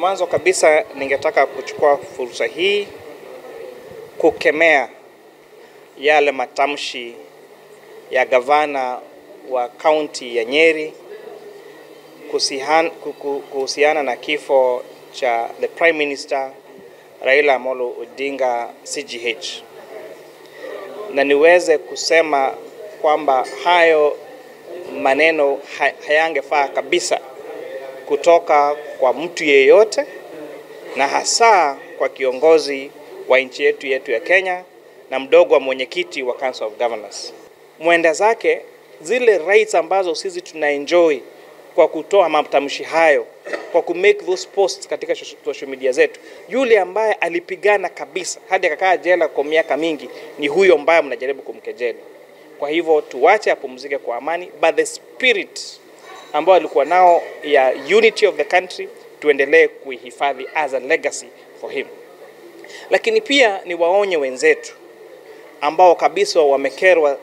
Mwanzo kabisa ningetaka kuchukua fursa hii kukemea yale matamshi ya gavana wa kaunti ya Nyeri kuhusiana na kifo cha the Prime Minister Raila Amolo Odinga CGH. Na niweze kusema kwamba hayo maneno hayangefaa kabisa kutoka kwa mtu yeyote, na hasa kwa kiongozi wa nchi yetu ya Kenya na mdogo wa mwenyekiti wa Council of Governors. Mwenda zake zile rights ambazo sisi tunaenjoy kwa kutoa matamshi hayo, kwa make those posts katika social media zetu, yule ambaye alipigana kabisa hadi akakaa jela kwa miaka mingi ni huyo ambaye mnajaribu kumkejeli. Kwa hivyo tuache apumzike kwa amani, but the spirit ambao alikuwa nao ya unity of the country tuendelee kuihifadhi as a legacy for him. Lakini pia ni waonye wenzetu ambao kabisa wamekerwa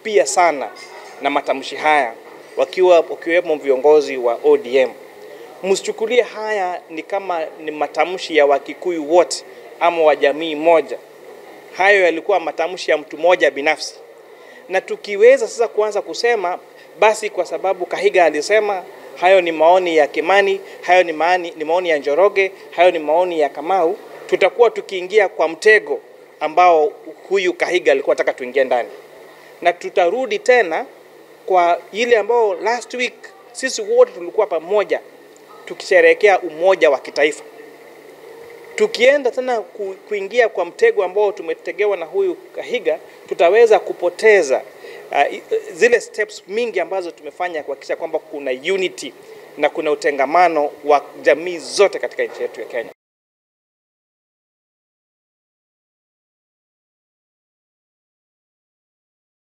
pia sana na matamshi haya, wakiwemo viongozi wa ODM. Msichukulie haya ni kama ni matamshi ya Wakikuyu wote ama wa jamii moja. Hayo yalikuwa matamshi ya mtu mmoja binafsi. Na tukiweza sasa kuanza kusema basi kwa sababu Kahiga alisema, hayo ni maoni ya Kimani, hayo ni maoni ya Njoroge, hayo ni maoni ya Kamau, tutakuwa tukiingia kwa mtego ambao huyu Kahiga alikuwa anataka tuingie ndani. Na tutarudi tena kwa ile ambao last week sisi wote tulikuwa pamoja tukisherehekea umoja wa kitaifa. Tukienda tena kuingia kwa mtego ambao tumetegewa na huyu Kahiga, tutaweza kupoteza zile steps mingi ambazo tumefanya kuhakikisha kwamba kuna unity na kuna utengamano wa jamii zote katika nchi yetu ya Kenya.